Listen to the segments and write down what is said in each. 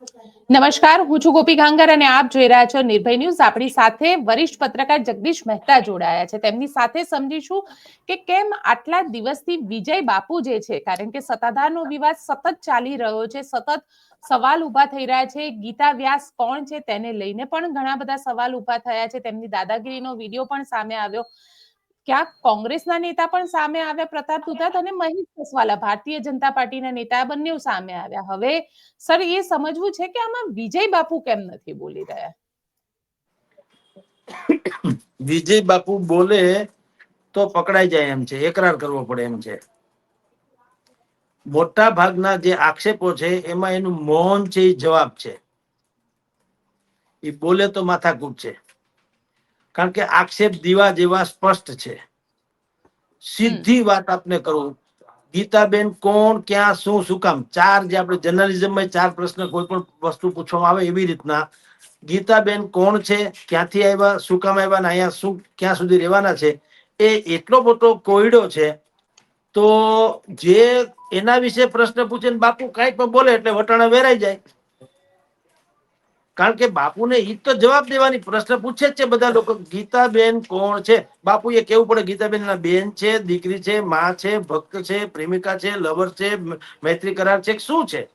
નમસ્કાર, હું છું ગોપી ગાંગર અને આપ જોઈ રહ્યા છો નિર્ભય ન્યૂઝ. આપણી સાથે વરિષ્ઠ પત્રકાર જગદીશ મહેતા જોડાયા છે. તેમની સાથે સમજીશું કે કેમ આટલા દિવસથી વિજય બાપુ જે છે, કારણ કે સત્તાધારનો વિવાદ સતત ચાલી રહ્યો છે, સતત સવાલ ઉભા થઈ રહ્યા છે. ગીતા વ્યાસ કોણ છે તેને લઈને પણ ઘણા બધા સવાલ ઉભા થયા છે. તેમની દાદાગીરીનો વિડીયો પણ સામે આવ્યો. ક્યાંક કોંગ્રેસના નેતા પણ સામે આવ્યા, પ્રતાપ દુધાત અને મહેશ કસવાલા ભારતીય જનતા પાર્ટીના નેતા બંને સામે આવ્યા. હવે સર એ સમજવું છે કે આમાં વિજય બાપુ કેમ નથી બોલી રહ્યા? વિજય બાપુ બોલે તો પકડાઈ જાય એમ છે, એકરાર કરવો પડે એમ છે. મોટા ભાગના જે આક્ષેપો છે એમાં એનું મૌન છે એ જવાબ છે. એ બોલે તો માથાકૂટ છે, કારણ કે આક્ષેપ દીવા જેવા સ્પષ્ટ છે. સીધી વાત આપને કરું, ગીતાબેન કોણ, ક્યાં, શું, શું કામ, ચાર જે આપણે જર્નલિઝમમાં ચાર પ્રશ્ન કોઈ પણ વસ્તુ પૂછવામાં આવે એવી રીતના ગીતાબેન કોણ છે, ક્યાંથી આવ્યા, શું કામ આવ્યા, અહીંયા શું ક્યાં સુધી રહેવાના છે, એ એટલો મોટો કોયડો છે. તો જે એના વિશે પ્રશ્ન પૂછે ને બાપુ કઈક પણ બોલે એટલે વટાણા વેરાઈ જાય. કારણ કે બાપુને ઈ તો જવાબ દેવાની પ્રશ્ન પૂછે જ છે બધા લોકો. ગીતાબેન કોણ છે? બાપુ એ કેવું પડે ગીતાબેન ના બેન છે, દીકરી છે, માં છે, ભક્ત છે, પ્રેમિકા છે, લવર છે, મૈત્રી કરાર છે, શું છે?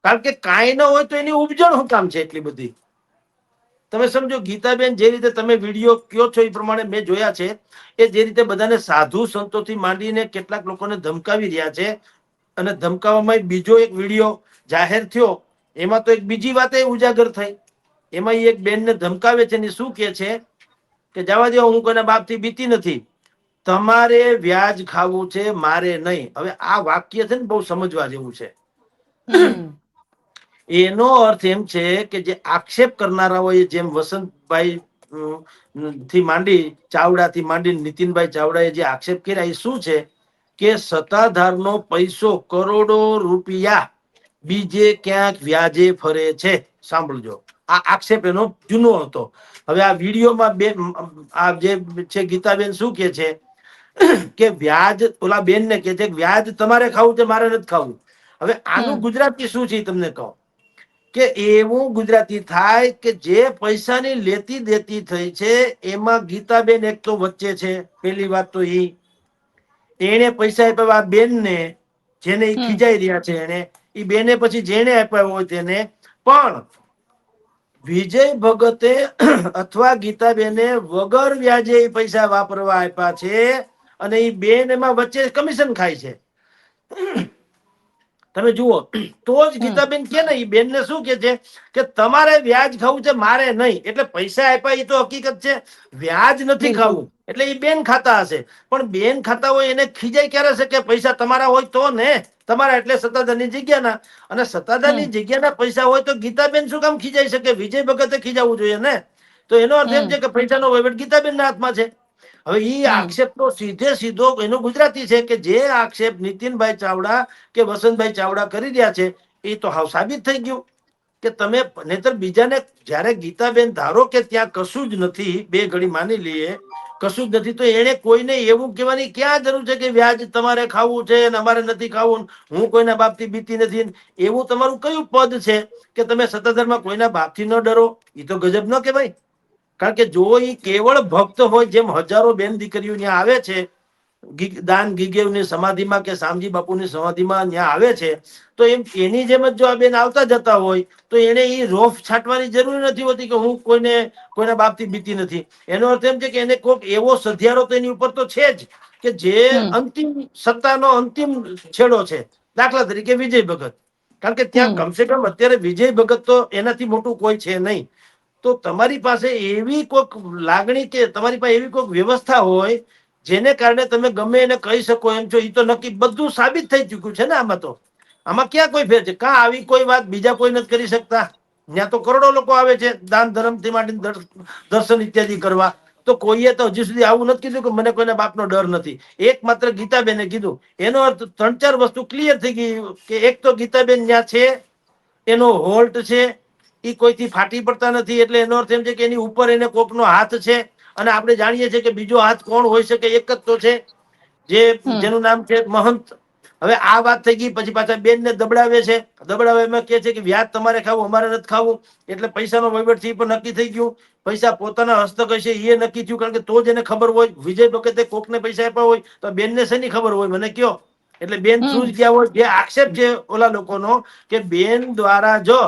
કારણ કે કાંઈ ન હોય તો એની ઉપજણ શું કામ છે એટલી બધી? તમે સમજો ગીતાબેન જે રીતે તમે વિડીયો કયો છો એ પ્રમાણે મેં જોયા છે, એ જે રીતે બધાને સાધુ સંતોથી માંડીને કેટલાક લોકોને ધમકાવી રહ્યા છે. અને ધમકાવવામાં બીજો એક વિડીયો જાહેર થયો, એમાં તો એક બીજી વાત ઉજાગર થઈ. એમાં એક બેનને ધમકાવે છે ને શું કે છે કે જવા દો, હું કોઈના બાપ થી બીતી નથી, તમારે વ્યાજ ખાવું છે, મારે નહીં. હવે આ વાક્ય છે ને બહુ સમજવા જેવું છે. એનો અર્થ એમ છે કે જે આક્ષેપ કરનારાઓએ, જેમ વસંતભાઈ થી માંડી, ચાવડા થી માંડી, નીતિનભાઈ ચાવડા એ જે આક્ષેપ કર્યા એ શું છે કે સત્તાધારનો પૈસો કરોડો રૂપિયા બીજે ક્યાંક વ્યાજે ફરે છે. સાંભળજો, આ આક્ષેપ એનો જૂનો હતો. હવે આ વિડીયોમાં બે આ જે છે ગીતાબેન શું કે છે કે વ્યાજ, ઓલા બેન ને કે છે વ્યાજ તમારે ખાવું છે, મારે નથી ખાવું. હવે આનું ગુજરાતી શું છે તમને કહું, કે એવું ગુજરાતી થાય કે જે પૈસાની લેતી દેતી થઈ છે એમાં ગીતાબેન એક તો વચ્ચે છે. પેલી વાત તો એને પૈસા આપ્યા બેન ને, જેને ખીજાઈ રહ્યા છે, એને એ બેને પછી જેને આપ્યા હોય તેને. પણ વિજય ભગતે અથવા ગીતાબેને વગર વ્યાજે પૈસા વાપરવા આપ્યા છે, અને એ બેન એમાં વચ્ચે કમિશન ખાય છે. તમે જુઓ તો જ ગીતાબેન કે ને, બેન ને શું કે છે કે તમારે વ્યાજ ખાવું છે, મારે નહીં. એટલે પૈસા આપ્યા એ તો હકીકત છે, વ્યાજ નથી ખાવું. એટલે એ બેન ખાતા હશે, પણ બેન ખાતા હોય એને ખીજાય ક્યારે છે કે પૈસા તમારા હોય તો ને, તમારા એટલે સત્તાધારની જગ્યા ના. અને સત્તાધારની જગ્યાના પૈસા હોય તો ગીતાબેન શું કામ ખીજાઈ શકે? વિજય ભગતે ખીજાવવું જોઈએ ને. તો એનો અર્થ એમ છે કે પૈસાનો વહીવટ ગીતાબેન ના હાથમાં છે. હવે ઈ આક્ષેપ તો સીધે સીધો એનો ગુજરાતી છે, કે જે આક્ષેપ નીતિનભાઈ ચાવડા કે વસંતભાઈ ચાવડા કરી રહ્યા છે એ તો હાવ સાબિત થઈ ગયું કે તમે નહીતર બીજાને, જયારે ગીતાબેન ધારો કે ત્યાં કશું જ નથી, બે ઘડી માની લઈએ કશું જ નથી, તો એને કોઈને એવું કહેવાની ક્યાં જરૂર છે કે વ્યાજ તમારે ખાવું છે અને અમારે નથી ખાવું, હું કોઈના બાપથી બીતી નથી? એવું તમારું કયું પદ છે કે તમે સત્તાધારમાં કોઈના બાપથી ન ડરો? એ તો ગજબ ન કહેવાય. કારણ કે જો એ કેવળ ભક્ત હોય, જેમ હજારો બેન દીકરીઓ ત્યાં આવે છે દાન ગીગેવની સમાધિમાં કે શામજી બાપુની સમાધિમાં ત્યાં આવે છે, તો એમ એની જેમ જ જો આ બેન આવતા જતા હોય તો એને એ રોફ છાંટવાની જરૂર નથી હોતી કે હું કોઈના બાપથી બીતી નથી. એનો અર્થ એમ છે કે એને કોઈક એવો સધિયારો તો એની ઉપર તો છે જ, કે જે અંતિમ સત્તાનો અંતિમ છેડો છે. દાખલા તરીકે વિજય ભગત, કારણ કે ત્યાં કમસે કમ અત્યારે વિજય ભગત તો એનાથી મોટું કોઈ છે નહીં. તો તમારી પાસે એવી કોઈક લાગણી કે તમારી પાસે એવી કોઈક વ્યવસ્થા હોય જેને કારણે તમે ગમે એને કહી શકો એમ છો. એ તો નક્કી બધું સાબિત થઈ ચુક્યું છે ને. આમાં ક્યાં કોઈ ફેર છે? કાં આવી કોઈ વાત બીજા કોઈ નથી કરી શકતા? ત્યાં તો કરોડો લોકો આવે છે દાન ધર્મ થી માટે દર્શન ઇત્યાદિ કરવા, તો કોઈએ તો હજી સુધી આવું નથી કીધું કે મને કોઈના બાપનો ડર નથી. એક માત્ર ગીતાબેને કીધું. એનો અર્થ 3-4 વસ્તુ ક્લિયર થઈ ગઈ કે એક તો ગીતાબેન જ્યાં છે એનો હોલ્ટ છે, એ કોઈથી ફાટી પડતા નથી. એટલે એનો અર્થ એમ છે કે એની ઉપર એને કોકનો હાથ છે. અને આપણે જાણીએ છીએ કે બીજો હાથ કોણ હોય શકે? એક જ તો છે, જેનું નામ છે મહંત. હવે આ વાત થઈ ગઈ, પછી પાછા બેન ને દબડાવે છે. દબડાવે કે છે કે વ્યાજ તમારે ખાવું, અમારે નથી ખાવું. એટલે પૈસાનો વહીવટ થી પણ નક્કી થઈ ગયું. પૈસા પોતાના હસ્તક હશે એ નક્કી થયું, કારણ કે તો જ એને ખબર હોય. વિજય ભગતે કોકને પૈસા આપ્યા હોય તો બેન ને શેની ખબર હોય, મને કયો. એટલે બેન થ્રુ જ ગયા હોય. જે આક્ષેપ છે ઓલા લોકોનો કે બેન દ્વારા જો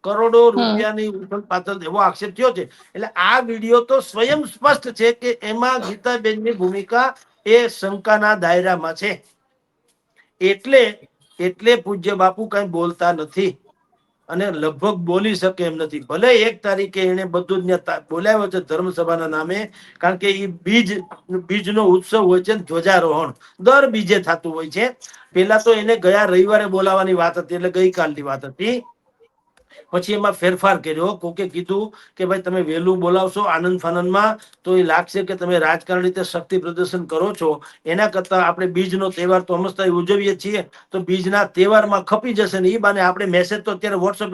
કરોડો રૂપિયાની ઉથલ પાથલ એવો આક્ષેપ થયો છે. એટલે આ વિડીયો તો સ્વયં સ્પષ્ટ છે કે એમાં ગીતાબેનની ભૂમિકા એ શંકાના દાયરામાં છે. એટલે પૂજ્ય બાપુ કઈ બોલતા નથી અને લગભગ બોલી શકે એમ નથી. ભલે 1 તારીખે એને બધું જ બોલાવ્યો છે ધર્મસભાના નામે, કારણ કે એ બીજનો ઉત્સવ હોય છે, ધ્વજારોહણ દર બીજે થતું હોય છે. પેલા તો એને ગયા રવિવારે બોલાવાની વાત હતી, એટલે ગઈકાલની વાત હતી. પછી એમાં ફેરફાર કર્યો. કોકે કીધું કે ભાઈ તમે વહેલું બોલાવશો આનંદ ફાનંદમાં તો એ લાગશે કે તમે રાજકારણ રીતે શક્તિ પ્રદર્શન કરો છો. એના કરતા આપણે બીજનો તહેવાર તો સમજતા ઉજવીએ છીએ, તો બીજના તહેવારમાં ખપી જશે ને. એ બાને આપણે મેસેજ તો અત્યારે વોટ્સઅપ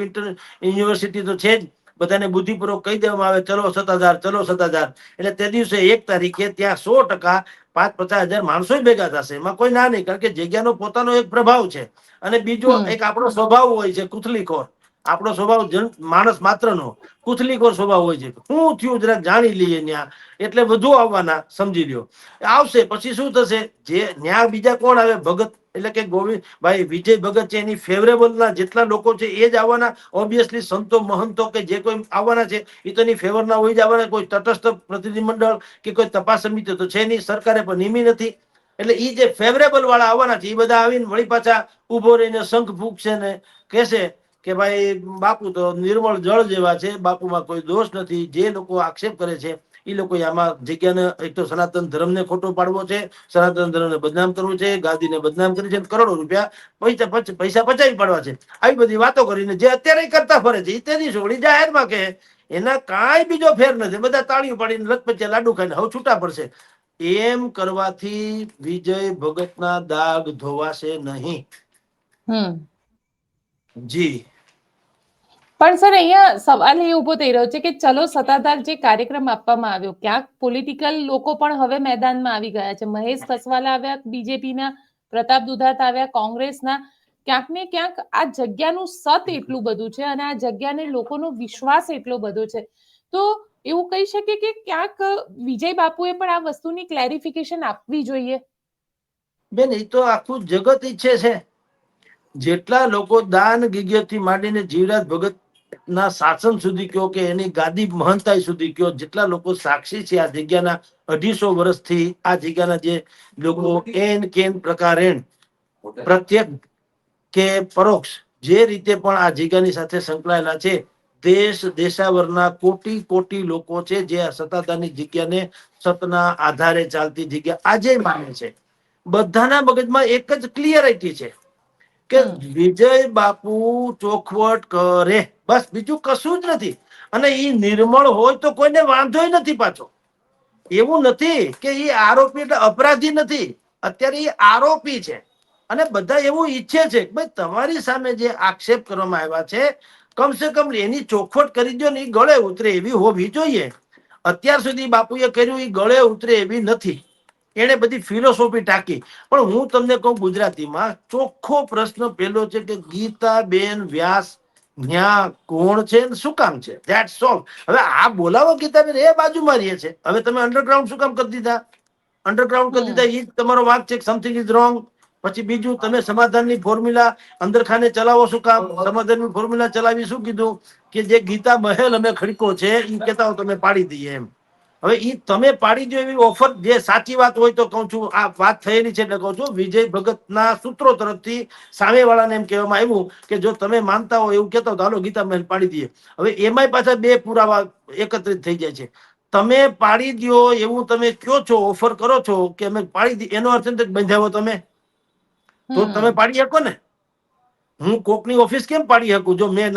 યુનિવર્સિટી તો છે જ, બધાને બુદ્ધિપૂર્વક કહી દેવામાં આવે ચલો સત્તાધાર, ચલો સત્તાધાર. એટલે તે દિવસે 1 તારીખે ત્યાં 100% 50,000 માણસો ભેગા થશે. એમાં કોઈ ના નહીં, કારણ કે જગ્યાનો પોતાનો એક પ્રભાવ છે. અને બીજો એક આપણો સ્વભાવ હોય છે કુથલીખોર. આપણો સ્વભાવ માણસ માત્રનો કુથલીખોર સ્વભાવ હોય છે. શું થયું જરાક જાણી લઈએ ન્યા, એટલે વધુ આવવાના સમજી લ્યો. આવશે પછી શું થશે, જે ન્યા બીજા કોણ આવે, ભગત એટલે કે ગોવિંદભાઈ વિજય ભગત છે એની ફેવરેબલ ના જેટલા લોકો છે એ જ આવવાના. ઓબ્વિયસલી સંતો મહંતો કે જે કોઈ આવવાના છે એ તો એની ફેવર ના હોય જ આવવાના. કોઈ તટસ્થ પ્રતિનિધિમંડળ કે કોઈ તપાસ સમિતિ તો છે નહીં, સરકારે પણ નિમી નથી. એટલે એ જે ફેવરેબલ વાળા આવવાના છે એ બધા આવીને વળી પાછા ઉભો રહીને શંખ ફૂંકશે ને કહેશે કે ભાઈ બાપુ તો નિર્મળ જળ જેવા છે, બાપુમાં કોઈ દોષ નથી. જે લોકો આક્ષેપ કરે છે એ લોકો આમાં જગ્યાને એક તો સનાતન ધર્મને ખોટો પાડવો છે, સનાતન ધર્મને બદનામ કરવું છે, ગાદીને બદનામ કરી છે, કરોડો રૂપિયા પૈસા પચાવી પાડવા છે. આવી બધી વાતો કરીને જે અત્યારે કરતા ફરે છે તેની છોડી જાહેરમાં કે એના કાંઈ બીજો ફેર નથી. બધા તાળીઓ પાડીને લથપચ્યા લાડુ ખાઈને હવે છૂટા પડશે. એમ કરવાથી વિજય ભગતના દાગ ધોવાશે નહીં. જી પણ સર અહીંયા સવાલ એ ઉભો થઈ રહ્યો છે કે ચલો સત્તાધાર જે કાર્યક્રમ આપવામાં આવ્યો, ક્યાંક પોલિટિકલ લોકો પણ હવે મેદાનમાં આવી ગયા છે. મહેશ કસવાલા આવ્યા બીજેપીના, પ્રતાપ દુધાત આવ્યા કોંગ્રેસના. ક્યાંક ને ક્યાંક આ જગ્યાનું સત એટલું બધું છે અને આ જગ્યાને લોકોનો વિશ્વાસ એટલો બધો છે. તો એવું કહી શકે કે ક્યાંક વિજય બાપુએ પણ આ વસ્તુની ક્લેરિફિકેશન આપવી જોઈએ. બેન એ તો આખું જગત ઈચ્છે છે. જેટલા લોકો દાન ગિગિયતથી માંડીને જીવરાજ ભગત ના શાસન સુધી કયો કે એની ગાદી મહંતાઈ સુધી કયો, જેટલા લોકો સાક્ષી છે આ જગ્યાના 250 વર્ષથી આ જગ્યાના જે લોકો એન કેન પ્રકારે પ્રત્યેક કે પરોક્ષ જે રીતે પણ આ જગ્યાની સાથે સંકળાયેલા છે, દેશ દેશાવરના કોટી કોટી લોકો છે જે આ સત્તાધારની જગ્યાને સતના આધારે ચાલતી જગ્યા આજે માને છે. બધાના મગજમાં એક જ ક્લિયરિટી છે કે વિજય બાપુ ચોખવટ કરે, બસ બીજું કશું જ નથી. અને એ નિર્મળ હોય તો કોઈને વાંધોય નથી. પાછો એવું નથી કે એ આરોપી એટલે અપરાધી નથી, અત્યારે એ આરોપી છે. અને બધા એવું ઈચ્છે છે કે ભાઈ તમારી સામે જે આક્ષેપ કરવામાં આવ્યા છે કમસે કમ એની ચોખવટ કરી દો ને એ ગળે ઉતરે એવી હોવી જોઈએ. અત્યાર સુધી બાપુએ કર્યું એ ગળે ઉતરે એવી નથી. એને બધી ફિલોસોફી ટાંકી. પણ હું તમને કહું ગુજરાતીમાં ચોખ્ખો પ્રશ્ન પેલો છે કે ગીતાબેન વ્યાસ ન્યા કોણ છે શું કામ છે, ધેટ્સ ઓલ. હવે આ બોલાવો ગીતાબેન એ બાજુમાં રહે છે. હવે તમે અંડરગ્રાઉન્ડ શું કામ કરી દીધા? અંડરગ્રાઉન્ડ કરી દીધા એ તમારો વાંક છે. Something is wrong. પછી બીજું તમે સમાધાનની ફોર્મ્યુલા અંદરખાને ચલાવો શું કામ? સમાધાનની ફોર્મ્યુલા ચલાવી શું કીધું કે જે ગીતા મહેલ અમે ખડકો છે એ કહેતા તમે પાડી દઈએ એમ. હવે એ તમે પાડી દો એવી ઓફર જે સાચી વાત હોય તો કહું છું, આ વાત થયેલી છે એટલે કહું છું, વિજય ભગતના સૂત્રો તરફથી સામેવાળાને એમ કહેવામાં આવ્યું કે જો તમે માનતા હો એવું કહેતા હો તો હાલો ગીતા મહેલ પાડી દઈએ. હવે એમાંય પાછા 2 પુરાવા એકત્રિત થઈ જાય છે. તમે પાડી દો એવું તમે કયો છો, ઓફર કરો છો કે અમે પાડી દઈએ, એનો અર્થ નથી બંધાવો તમે તો તમે પાડી શકો ને. હું કોકની ઓફિસ કેમ પાડી શકું? જો મેં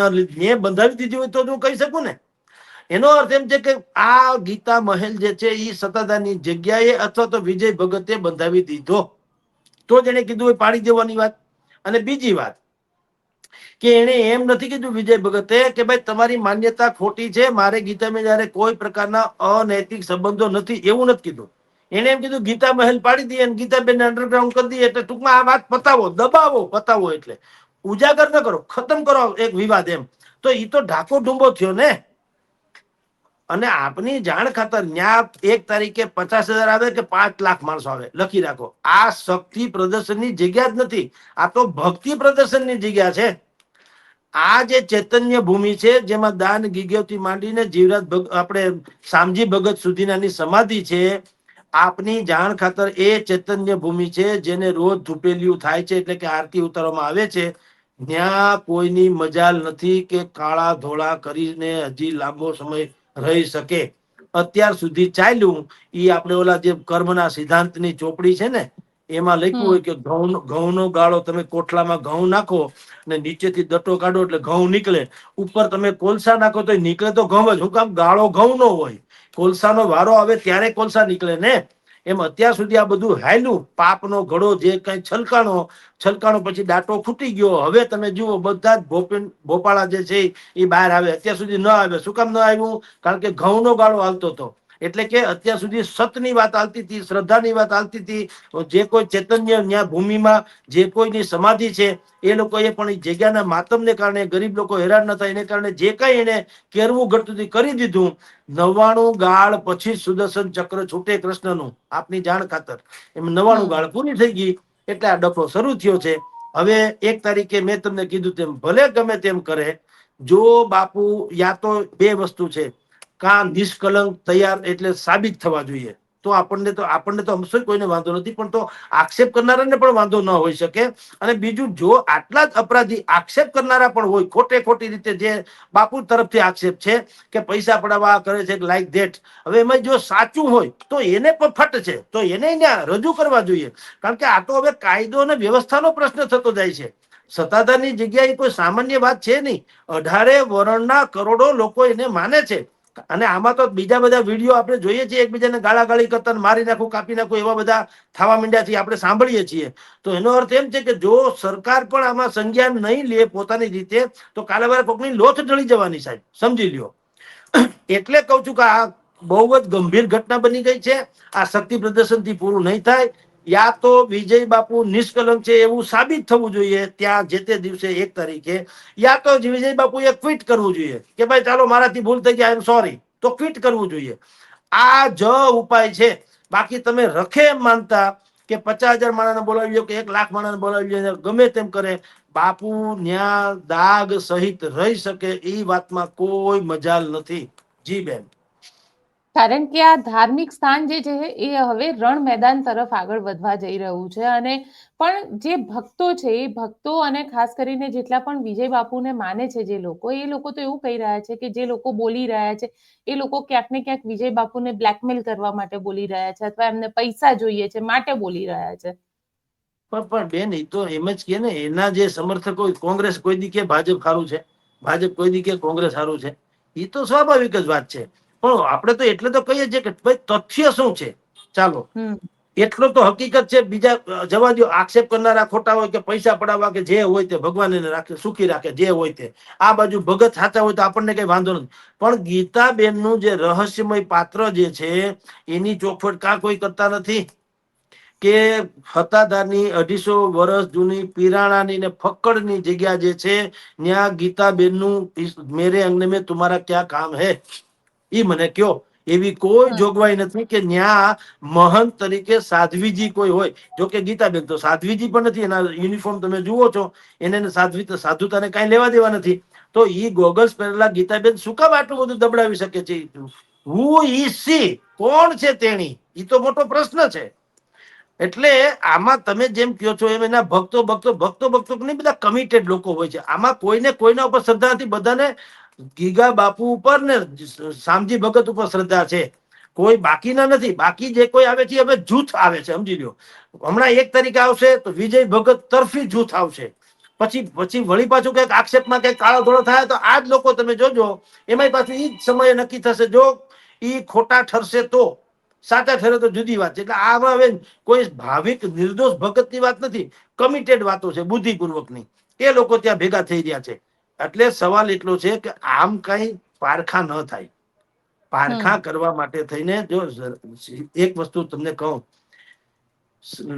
બંધાવી દીધી હોય તો હું કહી શકું ને. એનો અર્થ એમ છે કે આ ગીતા મહેલ જે છે એ સત્તાધારની જગ્યાએ અથવા તો વિજય ભગતે બંધાવી દીધો, તો જ એને કીધું હોય પાડી દેવાની વાત. અને બીજી વાત કે એને એમ નથી કીધું વિજય ભગતે કે ભાઈ તમારી માન્યતા ખોટી છે, મારે ગીતામાં જયારે કોઈ પ્રકારના અનૈતિક સંબંધો નથી એવું નથી કીધું. એને એમ કીધું ગીતા મહેલ પાડી દઈએ અને ગીતાબેન અંડરગ્રાઉન્ડ કરી દઈએ, એટલે ટૂંકમાં આ વાત પતાવો, દબાવો, પતાવો, એટલે ઉજાગર ન કરો, ખતમ કરો એક વિવાદ એમ. તો એ તો ઢાકો ડુંબો થયો ને. અને આપની જાણ ખાતર ન્યા 1 તારીખે 50,000 આવે કે 5 લાખ માણસો આવે, લખી રાખો. આ શક્તિ પ્રદર્શનની જગ્યા જ નથી, આ તો ભક્તિ પ્રદર્શનની જગ્યા છે. આ જે ચૈતન્ય ભૂમિ છે, જેમાં દાન ગીગવથી માંડીને જીવરાજ આપણે શામજી ભગત સુધીનાની સમાધિ છે. આપની જાણ ખાતર એ ચૈતન્ય ભૂમિ છે, જેને રોજ ધૂપેલિયું થાય છે, એટલે કે આરતી ઉતારવામાં આવે છે. ત્યાં કોઈની મજાલ નથી કે કાળા ધોળા કરીને હજી લાંબો સમય રહી શકે. અત્યાર સુધી ચાલ્યું ઈ આપણે ઓલા જે કર્મના સિદ્ધાંતની ચોપડી છે ને, એમાં લખ્યું હોય કે ઘઉંનો ગાળો તમે કોઠલામાં ઘઉં નાખો ને નીચેથી દટો કાઢો એટલે ઘઉં નીકળે, ઉપર તમે કોલસા નાખો તો નીકળે તો ઘઉં જ. શું કામ? ગાળો ઘઉં નો હોય, કોલસાનો વારો આવે ત્યારે કોલસા નીકળે ને. એમ અત્યાર સુધી આ બધું હાયલું, પાપનો ઘડો જે કઈ છલકાણો પછી દાંટો ફૂટી ગયો. હવે તમે જુઓ બધા જ ભોપાળા જે છે એ બહાર આવે. અત્યાર સુધી ન આવે. શું કામ ન આવ્યું? કારણ કે ઘઉંનો ગાળો હાલતો હતો. એટલે કે અત્યાર સુધી સતની વાત હાલતી હતી, શ્રદ્ધાની વાત હાલતી હતી. જે કોઈ ચૈતન્ય ન્યા ભૂમિમાં જે કોઈની સમાધિ છે, એ લોકોએ પણ એ જગ્યાના માતમને કારણે, ગરીબ લોકો હેરાન ન થાય એને કારણે જે કઈ એને કેરવું ઘટતું કરી દીધું. 99 ગાળ પછી સુદર્શન ચક્ર છૂટે કૃષ્ણનું, આપની જાણ ખાતર. એમ 99 ગાળ પૂરી થઈ ગઈ એટલે આ ડફો શરૂ થયો છે. હવે 1 તારીખે મેં તમને કીધું તેમ ભલે ગમે તેમ કરે, જો બાપુ, યા તો 2 વસ્તુ છે, કાં નિષ્કલંક તૈયાર એટલે સાબિત થવા જોઈએ, તો આપણને તો અમસો કોઈને વાંધો નથી, પણ તો આક્ષેપ કરનારાને પણ વાંધો ન હોઈ શકે. અને બીજું, જો આટલા જ અપરાધી આક્ષેપ કરનારા પણ હોય, ખોટી રીતે જે બાપુ તરફથી આક્ષેપ છે કે પૈસા પડાવવા કરે છે, લાઈક ધેટ. હવે એમાં જો સાચું હોય તો એને પણ ફટ છે, તો એને ત્યાં રજૂ કરવા જોઈએ. કારણ કે આ તો હવે કાયદો અને વ્યવસ્થાનો પ્રશ્ન થતો જાય છે. સત્તાધારની જગ્યાએ કોઈ સામાન્ય વાત છે નહીં. 18 વર્ણના કરોડો લોકો એને માને છે. અને આમાં તો બીજા બધા વિડીયો આપણે જોઈએ છીએ, એકબીજાને ગાળાગાળી કરતા, મારી નાખું, કાપી નાખું, એવા બધા થવા માંડ્યા છે, આપણે સાંભળીએ છીએ. તો એનો અર્થ એમ છે કે જો સરકાર પણ આમાં સંજ્ઞાન નહીં લે પોતાની રીતે, તો કાલેવાર કોકની લોથ ઢળી જવાની, સાહેબ, સમજી લ્યો. એટલે કઉ છું કે આ બહુ જ ગંભીર ઘટના બની ગઈ છે. આ શક્તિ પ્રદર્શન થી પૂરું નહીં થાય. યા તો વિજય બાપુ નિષ્કલંક છે એવું સાબિત થવું જોઈએ ત્યાં જે તે દિવસે 1 તારીખે, યા તો વિજય બાપુએ ક્વિટ કરવું જોઈએ કે ભાઈ ચાલો મારાથી ભૂલ થઈ ગઈ, આઈ એમ સોરી, તો ક્વિટ કરવું જોઈએ. આ જ ઉપાય છે. બાકી તમે રખે એમ માનતા કે 50,000 માણસને બોલાવી લો કે 1 લાખ માણસને બોલાવી લો, ગમે તેમ કરે, બાપુ ન્યા દાગ સહિત રહી શકે એ વાતમાં કોઈ મજાલ નથી. જી બેન. કારણ કે આ ધાર્મિક સ્થાન જે છે એ હવે રણ મેદાન તરફ આગળ વધવા જઈ રહ્યું છે. અને પણ જે ભક્તો છે, એ ભક્તો અને ખાસ કરીને જેટલા પણ વિજય બાપુને માને છે જે લોકો, એ લોકો તો એવું કહી રહ્યા છે કે જે લોકો બોલી રહ્યા છે એ લોકો ક્યાંક ને ક્યાંક વિજય બાપુને બ્લેકમેલ કરવા માટે બોલી રહ્યા છે, અથવા એમને પૈસા જોઈએ છે માટે બોલી રહ્યા છે. પણ બેન, એ તો એમ જ કે ને, એના જે સમર્થકો, કોંગ્રેસ કોઈ દી કે ભાજપ સારું છે, ભાજપ કોઈ દી કે કોંગ્રેસ સારું છે, એ તો સ્વાભાવિક જ વાત છે. પણ આપણે તો એટલે તો કહીએ છીએ કે ભાઈ તથ્ય શું છે, ચાલો એટલો તો હકીકત છે. બીજા જવા દો, આક્ષેપ કરનારા ખોટા હોય કે પૈસા પડાવવા કે જે હોય તે, ભગવાન એને રાખે, સુખી રાખે, જે હોય તે. આ બાજુ ભગત સાચા હોય તો આપણને કઈ વાંધો નથી. પણ ગીતાબેનનું જે રહસ્યમય પાત્ર જે છે, એની ચોખવટ કાં કોઈ કરતા નથી કે સત્તાધારની 250 વર્ષ જૂની પિરાણાની ને ફક્કડની જગ્યા જે છે, ત્યાં ગીતાબેનનું મેરે અંગને મેં તુમારા ક્યાં કામ હે, ઈ મને કયો. એવી કોઈ જોગવાઈ નથી કે ન્યા મહંત તરીકે સાધ્વીજી કોઈ હોય. જો કે ગીતાબેન તો સાધ્વીજી પણ નથી, એના યુનિફોર્મ તમે જુઓ છો, એને સાધુતાને કઈ લેવા દેવા નથી. તો ઈ ગોગલ્સ પહેરેલા ગીતાબેન શું કામ આટલું બધું દબડાવી શકે છે? Who is she? કોણ છે તેણી? ઈ તો મોટો પ્રશ્ન છે. એટલે આમાં તમે જેમ કહો છો એમ એના ભક્તો નહીં, બધા કમિટેડ લોકો હોય છે. આમાં કોઈને કોઈના ઉપર શ્રદ્ધા નથી. બધાને ગીગા બાપુ ઉપર ને શામજી ભગત ઉપર શ્રદ્ધા છે. કોઈ બાકીના નથી. બાકી જે કોઈ આવે છે હવે જૂથ આવે છે, સમજી લો. હમણાં 1 તારીખે આવશે તો વિજય ભગત તરફી જૂથ આવશે. પછી વળી પાછું કઈક આક્ષેપમાં કઈક કાળો ધોળો થાય તો આ જ લોકો તમે જોજો, એમાંય પાછું ઈ જ સમયે નક્કી થશે. જો ઈ ખોટા ઠરશે તો, સાચા ઠરે તો જુદી વાત છે. એટલે આમાં હવે કોઈ ભાવિક નિર્દોષ ભગતની વાત નથી, કમિટેડ વાતો છે, બુદ્ધિપૂર્વકની. એ લોકો ત્યાં ભેગા થઈ રહ્યા છે. એટલે સવાલ એટલો છે કે આમ કઈ પારખા ન થાય. પારખા કરવા માટે થઈને જો એક વસ્તુ તમને કહું,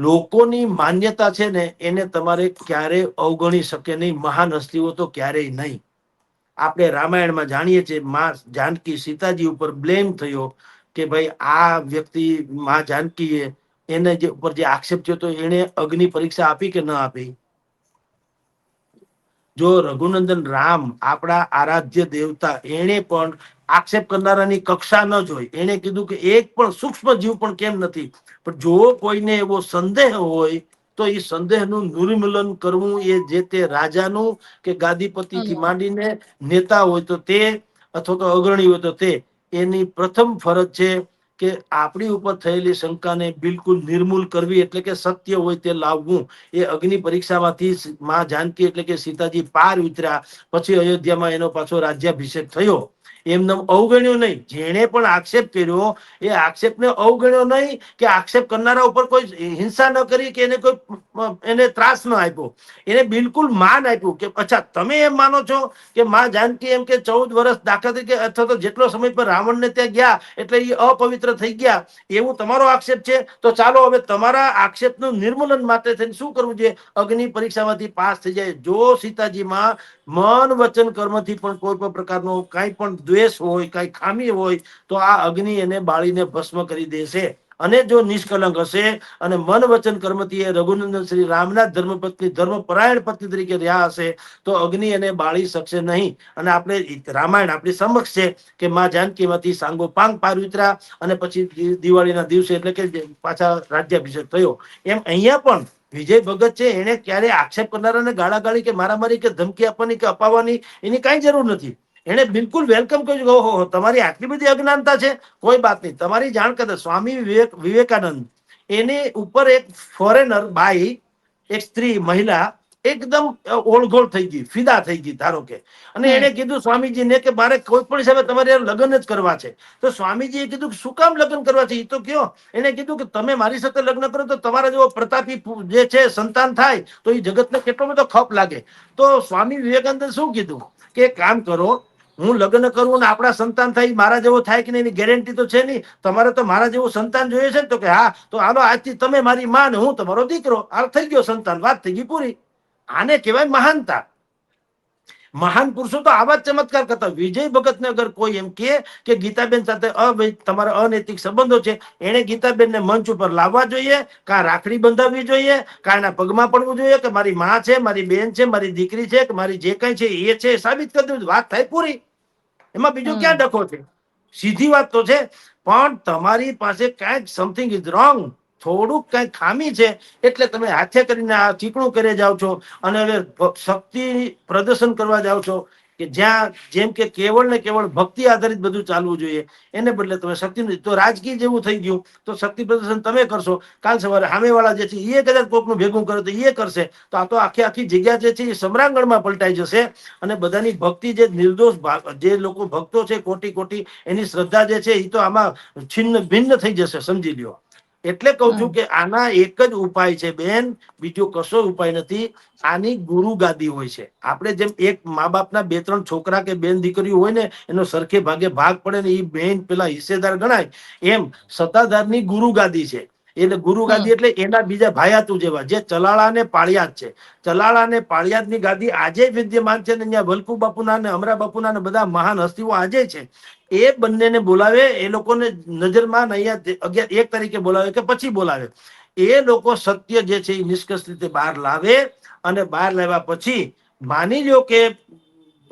લોકોની માન્યતા છે ને એને તમારે ક્યારેય અવગણી શકે નહીં. મહાન હસ્તીઓ તો ક્યારેય નહીં. આપણે રામાયણમાં જાણીએ છીએ માં જાનકી સીતાજી ઉપર બ્લેમ થયો કે ભાઈ આ વ્યક્તિ માં જાનકીએ એને જે ઉપર જે આક્ષેપ થયો તો એને અગ્નિ પરીક્ષા આપી કે ન આપી? જો રઘુનંદન રામ આપણા આરાધ્ય દેવતા, એને પણ આક્ષેપ કરનારાની કક્ષા ન જોઈ. એને કીધું કે એક પણ સૂક્ષ્મ જીવ પણ કેમ નથી. પણ જો કોઈને એવો સંદેહ હોય તો એ સંદેહનું નિર્મૂલન કરવું એ જે તે રાજાનું કે ગાદીપતિથી માંડીને નેતા હોય તો તે, અથવા તો અગ્રણી હોય તો તે, એની પ્રથમ ફરજ છે કે આપણી ઉપર થયેલી શંકાને બિલકુલ નિર્મૂલ કરવી, એટલે કે સત્ય હોય તે લાવવું. એ અગ્નિ પરીક્ષામાંથી માં જાનકી એટલે કે સીતાજી પાર ઉતર્યા. પછી અયોધ્યામાં એનો પાછો રાજ્યાભિષેક થયો. એમને અવગણ્યો નહીં. જેણે પણ આક્ષેપ કર્યો એ આક્ષેપને અવગણ્યો નહીં, કે આક્ષેપ કરનારા ઉપર કોઈ હિંસા ન કરી, કે એને કોઈ એને ત્રાસ ન આપ્યો. એને બિલકુલ માન આપ્યું કે અચ્છા તમે એમ માનો છો કે માં જાનકી એમ કે 14 વર્ષ દાખલા તરીકે અથવા તો જેટલો સમય પર રાવણને ત્યાં ગયા એટલે એ અપવિત્ર થઈ ગયા, એવું તમારો આક્ષેપ છે? તો ચાલો હવે તમારા આક્ષેપનું નિર્મૂલન માટે થઈને શું કરવું જોઈએ? અગ્નિ પરીક્ષામાંથી પાસ થઈ જાય. જો સીતાજીમાં મન વચન કર્મથી પણ કોઈ પણ પ્રકારનો કાંઈ પણ દ્વેષ હોય, કાંઈ ખામી હોય, તો આ અગ્નિ એને બાળીને ભસ્મ કરી દેશે. અને જો નિષ્કલંક હશે અને મન વચન કર્મથી એ રઘુનંદન શ્રી રામના ધર્મપત્ની, ધર્મપરાયણ પત્ની તરીકે રહ્યા હશે તો અગ્નિ એને બાળી શકશે નહીં. અને આપણે રામાયણ આપણી સમક્ષ છે કે માં જાનકીમાંથી સાંગો પાંગ પાર ઉતર્યા અને પછી દિવાળીના દિવસે એટલે કે પાછા રાજ્યાભિષેક થયો. એમ અહીંયા પણ વિજય ભગત છે, એને ક્યારે આક્ષેપ કરનારાને ગાળાગાળી કે મારામારી કે ધમકી આપવાની કે અપાવવાની એની કાંઈ જરૂર નથી. એને બિલકુલ વેલકમ કર્યું. ઓહો, તમારી આટલી બધી અજ્ઞાનતા છે, કોઈ બાત નહીં. તમારી જાણ કરતા સ્વામી વિવેકાનંદ, એની ઉપર એક ફોરેનર બાઈ, એક સ્ત્રી મહિલા એકદમ ઓળઘોળ થઈ ગઈ, ફિદા થઈ ગઈ ધારો કે, અને એને કીધું સ્વામીજીને કે મારે કોઈ પણ હિસાબે તમારે લગ્ન જ કરવા છે. તો સ્વામીજીએ કીધું કે શું કામ લગ્ન કરવા છે એ તો કયો. એને કીધું કે તમે મારી સાથે લગ્ન કરો તો તમારા જેવો પ્રતાપી જે છે સંતાન થાય તો એ જગતને કેટલો બધો ખપ લાગે. તો સ્વામી વિવેકાનંદે શું કીધું કે કામ કરો, હું લગ્ન કરું ને આપણા સંતાન થાય, મારા જેવો થાય કે નહીં એની ગેરંટી તો છે નહીં. તમારે તો મારા જેવું સંતાન જોઈએ છે ને? તો કે હા, તો હાલો આજથી તમે મારી માં ને હું તમારો દીકરો. આ થઈ ગયો સંતાન, વાત થઈ ગઈ પૂરી. આને કહેવાય મહાનતા. મહાન પુરુષો તો આવા જ ચમત્કાર કરતા. વિજય ભગતને અગર કોઈ એમ કે ગીતાબેન સાથે તમારા અનૈતિક સંબંધો છે, એને ગીતાબેનને મંચ ઉપર લાવવા જોઈએ, કાં રાખડી બંધાવવી જોઈએ, કાં એના પગમાં પડવું જોઈએ કે મારી માં છે, મારી બેન છે, મારી દીકરી છે, કે મારી જે કઈ છે એ છે, સાબિત કરી દેવું. વાત થાય પૂરી. એમાં બીજું ક્યાં ડખો છે? સીધી વાત તો છે. પણ તમારી પાસે કાંઈક સમથિંગ ઇઝ રોંગ, થોડુંક કઈ ખામી છે એટલે તમે હાથે કરીને આ ચીકણું કરી જાઓ છો અને હવે શક્તિ પ્રદર્શન કરવા જાઓ છો, કે જ્યાં જેમ કે કેવળ ને કેવળ ભક્તિ આધારિત બધું ચાલવું જોઈએ, એને બદલે તમે શક્તિ, તો રાજકીય જેવું થઈ ગયું. તો શક્તિ પ્રદર્શન તમે કરશો, કાલ સવારે સામેવાળા જે છે એ કદાચ કોકનું ભેગું કરે તો એ કરશે, તો આ તો આખી આખી જગ્યા જે છે એ સમ્રાંગણમાં પલટાઈ જશે. અને બધાની ભક્તિ જે નિર્દોષ જે લોકો ભક્તો છે કોટી કોટી, એની શ્રદ્ધા જે છે એ તો આમાં છિન્ન ભિન્ન થઈ જશે, સમજી લ્યો. એટલે કહું છું કે આના એક જ ઉપાય છે બેન, બીજો કશો ઉપાય નથી. આની ગુરુ ગાદી હોય છે. આપણે જેમ એક મા બાપના 2-3 છોકરા કે બેન દીકરીઓ હોય ને, એનો સરખે ભાગે ભાગ પડે ને એ બેન પેલા હિસ્સેદાર ગણાય, એમ સત્તાધારની ગુરુ ગાદી છે. એટલે ગુરુ ગાદી એટલે એના બીજા ભાયાતું જેવા, જે ચલાળા ને પાળિયાદ છે. ચલાળા ને પાળિયાદ ની ગાદી આજે વિદ્યમાન છે ને અહીંયા વલ્કુ બાપુના ને અમરા બાપુના ને બધા મહાન હસ્તીઓ આજે છે. એ બંનેને બોલાવે, એ લોકોને નજરમાં અહીંયા 1 તારીખે બોલાવે કે પછી બોલાવે, એ લોકો સત્ય જે છે એ નિષ્કર્ષ રીતે બહાર લાવે. અને બહાર લાવ્યા પછી માની લ્યો કે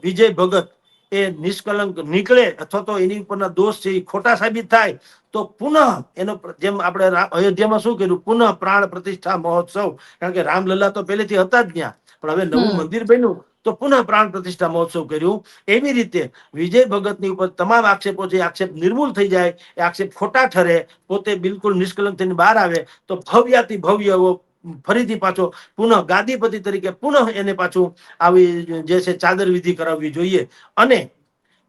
વિજય ભગત એ નિષ્કલંક નીકળે અથવા તો એની ઉપરના દોષ છે એ ખોટા સાબિત થાય, તો પુનઃ એનો જેમ આપણે અયોધ્યામાં શું કર્યું, પુનઃ પ્રાણ પ્રતિષ્ઠા મહોત્સવ. કારણ કે રામલલ્લા તો પહેલેથી હતા જ ત્યાં, પણ હવે નવું મંદિર બન્યું તો પુનઃ પ્રાણ પ્રતિષ્ઠા મહોત્સવ કર્યું. એવી રીતે વિજય ભગતની ઉપર તમામ આક્ષેપો છે, આક્ષેપ નિર્મૂલ થઈ જાય, એ આક્ષેપ ખોટા ઠરે, પોતે બિલકુલ નિષ્કલંક થઈને બહાર આવે, તો ભવ્યાતિ ભવ્ય ફરીથી પાછો પુનઃ ગાદીપતિ તરીકે પુનઃ એને પાછું આવી જે છે ચાદર વિધિ કરાવવી જોઈએ. અને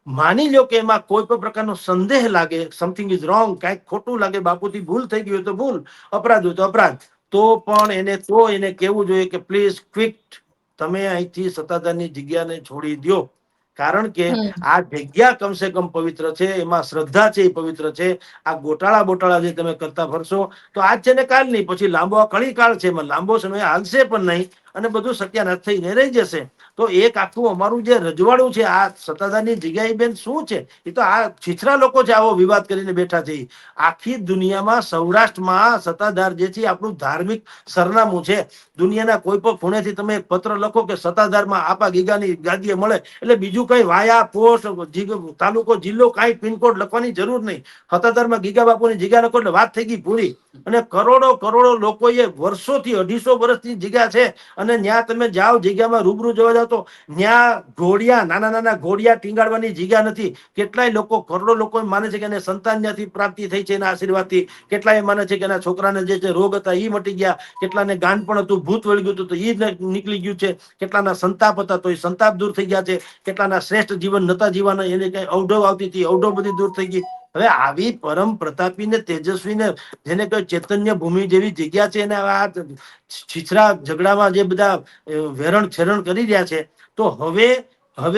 માની લો કે એમાં કોઈ પણ પ્રકારનો સંદેહ લાગે, સમથિંગ ઇઝ રોંગ, કાંઈક ખોટું લાગે, બાપુથી ભૂલ થઈ ગઈ હોય તો ભૂલ, અપરાધ હોય તો અપરાધ, તો પણ એને કહેવું જોઈએ કે પ્લીઝ ક્વિક, તમે અહીંથી સત્તાધારની જગ્યાને છોડી દો. કારણ કે હમ આ જગ્યા કમસે કમ પવિત્ર છે, એમાં શ્રદ્ધા છે એ પવિત્ર છે. આ ગોટાળા જે તમે કરતા ફરશો તો આજ છે ને કાલ નહીં, પછી લાંબો કળી કાળ છે, એમાં લાંબો સમય હાલશે પણ નહીં અને બધું સત્યાનાશ થઈને રહી જશે. તો એક આખું અમારું જે રજવાડું છે, આ સત્તાધારની જગ્યાએ બેન શું છે, એ તો આ છીછરા લોકો છે, આવો વિવાદ કરીને બેઠા છે. આખી દુનિયામાં સૌરાષ્ટ્રમાં સત્તાધાર જે છે આપણું ધાર્મિક સરનામું છે. દુનિયાના કોઈ પણ ખૂણેથી તમે એક પત્ર લખો કે સત્તાધારમાં આપા ગીગાની ગાદીએ મળે, એટલે બીજું કઈ વાયા પોસ્ટ તાલુકો જિલ્લો કાંઈ પિનકોડ લખવાની જરૂર નહીં. સત્તાધારમાં ગીગા બાપુની જગ્યા લખો એટલે વાત થઈ ગઈ પૂરી. અને કરોડો લોકોએ વર્ષોથી 250 વર્ષની જગ્યા છે, અને ત્યાં તમે જાઓ જગ્યામાં રૂબરૂ જોવા જાવ તો ત્યાં ઘોડિયા નાના ઘોડિયા ટીંગાડવાની જગ્યા નથી. કેટલાય લોકો કરોડો લોકો માને છે કે એને સંતાન ત્યાંથી પ્રાપ્તિ થઈ છે એના આશીર્વાદથી. કેટલાય માને છે કે એના છોકરાને જે રોગ હતા એ મટી ગયા, કેટલાને ગાન પણ હતું, ભૂત વળી ગયું હતું તો એ નીકળી ગયું છે, કેટલાના સંતાપ હતા તો એ સંતાપ દૂર થઈ ગયા છે, કેટલાના શ્રેષ્ઠ જીવન નતા જીવાના એને કઈ અવઢવ આવતી હતી અવઢવ બધી દૂર થઈ ગઈ. હવે આવી પરમ પ્રતાપી ને તેજસ્વી ને જેને કઈ ચૈતન્ય ભૂમિ જેવી જગ્યા છે, એને આ છીછરા ઝઘડામાં જે બધા વેરણ છેરણ કરી રહ્યા છે, તો હવે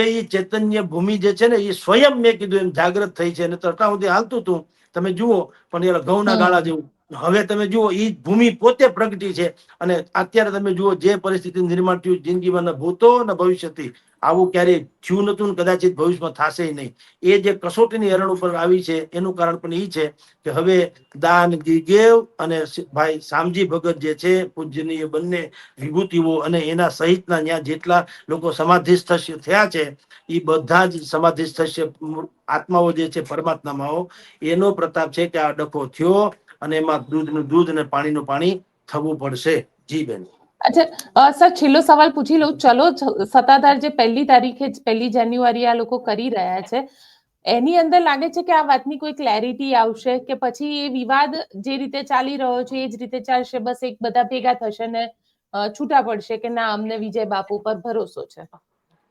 એ ચૈતન્ય ભૂમિ જે છે ને એ સ્વયં મેં કીધું એમ જાગૃત થઈ છે. અને તરતા સુધી હાલતું હતું તમે જુઓ પણ એ ઘઉંના ગાળા હમ જેવું. હવે તમે જુઓ એ ભૂમિ પોતે પ્રગટી છે, અને અત્યારે તમે જુઓ જે પરિસ્થિતિ નિર્માણ થયું જિંદગીમાં ભૂતો અને ભવિષ્યથી આવું ક્યારેય થયું નતું ને કદાચિત ભવિષ્યમાં થશે નહીં. એ જે કસોટીની હરણ ઉપર આવી છે એનું કારણ પણ એ છે કે હવે દાન ગીગેવ અને ભાઈ શામજી ભગત જે છે પૂજનીય બંને વિભૂતિઓ અને એના સહિતના ત્યાં જેટલા લોકો સમાધિસ્થ થયા છે એ બધા જ સમાધિસ્થ આત્માઓ જે છે પરમાત્માઓ, એનો પ્રતાપ છે કે આ ડખો થયો અને એમાં દૂધનું દૂધ અને પાણીનું પાણી થવું પડશે. જી બેન. અચ્છા સર, છેલ્લો સવાલ પૂછી લઉં. ચલો, સત્તાધાર જે 1 તારીખે 1 જાન્યુઆરી આ લોકો કરી રહ્યા છે, એની અંદર લાગે છે કે આ વાતની કોઈ ક્લેરિટી આવશે કે પછી એ વિવાદ જે રીતે ચાલી રહ્યો છે એ જ રીતે ચાલશે, બસ એક બધા ભેગા થશે ને છૂટા પડશે કે ના અમને વિજય બાપુ પર ભરોસો છે?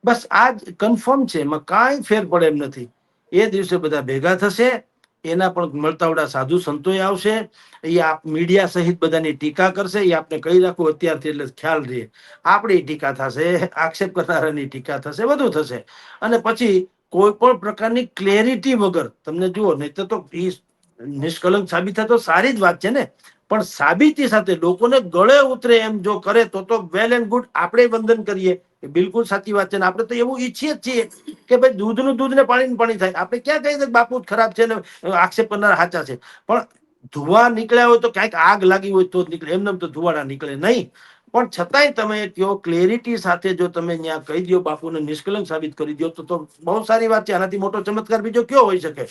બસ આ જ કન્ફર્મ છે, એમાં કાંઈ ફેર પડે એમ નથી. એ દિવસે બધા ભેગા થશે, એના પણ મળતાવડા સાધુ સંતોય આવશે, એ મીડિયા સહિત બધાની ટીકા કરશે. એ આપણે કહી રાખવું અત્યારથી એટલે ખ્યાલ રહે. આપણી ટીકા થશે, આક્ષેપ કરનારાની ટીકા થશે, બધું થશે. અને પછી કોઈ પણ પ્રકારની ક્લેરિટી વગર તમને જુઓ નહીં તો નિષ્કલંક સાબિત થાય તો સારી જ વાત છે ને, પણ સાબિતી સાથે લોકોને ગળે ઉતરે એમ જો કરે તો વેલ એન્ડ ગુડ. આપણે વંદન કરીએ, બિલકુલ સાચી વાત છે ને આપણે તો એવું ઈચ્છીએ જ છીએ કે ભાઈ દૂધનું દૂધ ને પાણીનું પાણી થાય. આપણે ક્યાં કહીએ બાપુ જ ખરાબ છે ને આક્ષેપ કરનાર સાચા છે, પણ ધુવા નીકળ્યા હોય તો ક્યાંક આગ લાગી હોય તો જ નીકળે, એમને તો ધુવાડા નીકળે નહીં. પણ છતાંય તમે કયો ક્લેરિટી સાથે જો તમે ત્યાં કહી દો, બાપુને નિષ્કલંક સાબિત કરી દો તો બહુ સારી વાત છે. આનાથી મોટો ચમત્કાર બીજો કયો હોઈ શકે?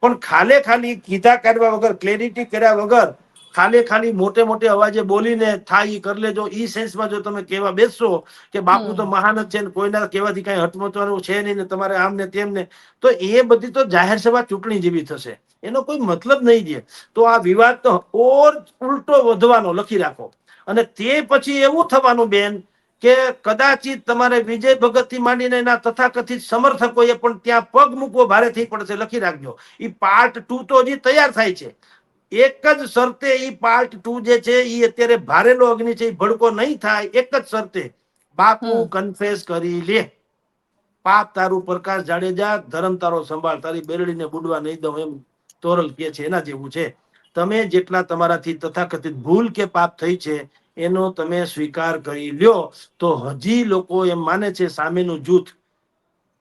પણ ખાલી કીધા કાઢવા વગર, ક્લેરિટી કર્યા વગર, ખાલી મોટે અવાજે બોલીને થાય ઈ કરી લેજો, ઈ સેન્સમાં જો તમે કેવા બેસશો કે બાપુ તો મહાન જ છે ને કોઈના કહેવાથી કઈ હટમચવાનું છે નહીં ને તમારે આમ ને તેમ ને, તો એ બધી તો જાહેર સભા ચૂંટણી જેવી થશે, એનો કોઈ મતલબ નહીં છે. તો આ વિવાદ તો ઓર ઉલટો વધવાનો લખી રાખો. અને તે પછી એવું થવાનું બેન કે કદાચિત તમારે વિજય ભગત થી માંડીને એના તથાકથિત સમર્થકોએ પણ ત્યાં પગ મૂકવો ભારે થઈ પડશે. લખી રાખજો. એ પાર્ટ 2 તો હજી તૈયાર થાય છે. એક જ શરતે એ પાર્ટ 2 જે છે એ અત્યારે ભારેલો અગ્નિ છે, એ ભડકો નહીં થાય. એક જ શરતે, બાપુ કન્ફેસ કરી લે, પાપ તારું પ્રકાશ જાડેજા, ધર્મ તારો સંભાળ, તારી બેરડીને બુડવા નહીં દઉં, એમ તોરલ કે છે. એના જેવું છે. તમે જેટલા તમારાથી તથાકથિત ભૂલ કે પાપ થઈ છે એનો તમે સ્વીકાર કરી લ્યો તો હજી લોકો એમ માને છે સામેનું જૂથ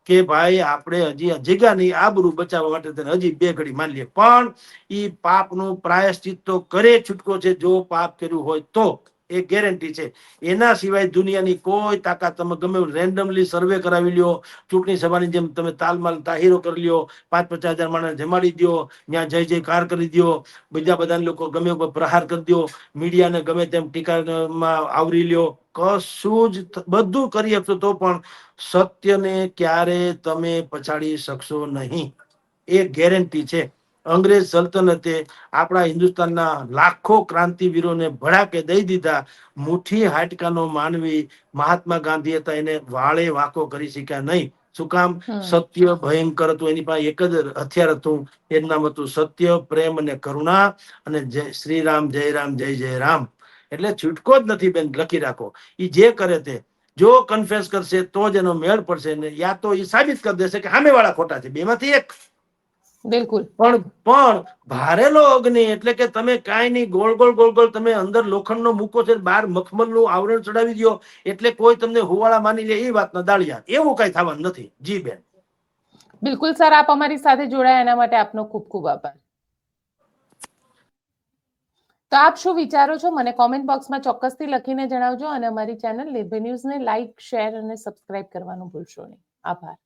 કે ભાઈ આપણે હજી જગ્યાની આબરૂ બચાવવા માટે હજી 2 ઘડી માની લઈએ, પણ ઈ પાપનું પ્રાયશ્ચિત તો કરે છૂટકો છે જો પાપ કર્યું હોય તો. એ ગેરંટી છે. એના સિવાય દુનિયાની કોઈ તાકાત, તમે ગમે રેન્ડમલી સર્વે કરાવી લ્યો, ચૂંટણી સભાની જેમ તમે તાલમાલ તાહીરો કરી લ્યો, 5-50 હજાર માણસ જમાડી દો, ત્યાં જય જયકાર કરી દો, બીજા બધા લોકો ગમે ઉપર પ્રહાર કરી દો, મીડિયાને ગમે તેમ ટીકામાં આવરી લ્યો, કશું જ બધું કરી શકશો તો પણ સત્યને ક્યારે તમે પછાડી શકશો નહીં. એ ગેરંટી છે. અંગ્રેજ સલ્તનતે આપણા હિન્દુસ્તાનના લાખો ક્રાંતિવીરોને ભડાકે દઈ દીધા. મુઠ્ઠી હાડકાનો માનવી મહાત્મા ગાંધી હતા, એને વાળે વાંકો કરી શક્યા નહીં. શું કામ? સત્ય ભયંકર હતું. એની પાસે એક જ હથિયાર હતું, એનું નામ હતું સત્ય, પ્રેમ અને કરુણા. અને જય શ્રી રામ, જય રામ, જય જય રામ. એટલે છૂટકો જ નથી બેન, લખી રાખો. એ જે કરે તે જો કન્ફેસ કરશે તો જ એનો મેળ પડશે ને યા તો એ સાબિત કરી દેશે કે સામેવાળા ખોટા છે, બેમાંથી એક. બિલકુલ. પણ ભારેલો અગ્નિ એટલે કે તમે કાંઈ નહીં, ગોળ ગોળ ગોળ ગોળ તમે અંદર લોખંડનો મૂકો છે, બહાર મખમલનું આવરણ ચડાવી દો એટલે કોઈ તમને હુવાળા માની લે, એ વાતના દાળિયા. એવું કઈ થવાનું નથી. જી બેન. બિલકુલ સર, આપ અમારી સાથે જોડાયા એના માટે આપનો ખૂબ ખૂબ આભાર. તો આપ શું વિચારો છો મને કોમેન્ટ બોક્સમાં ચોક્કસથી લખીને જણાવજો અને અમારી ચેનલ નિર્ભય ન્યૂઝને લાઇક, શેર અને સબસ્ક્રાઇબ કરવાનું ભૂલશો નહીં. આભાર.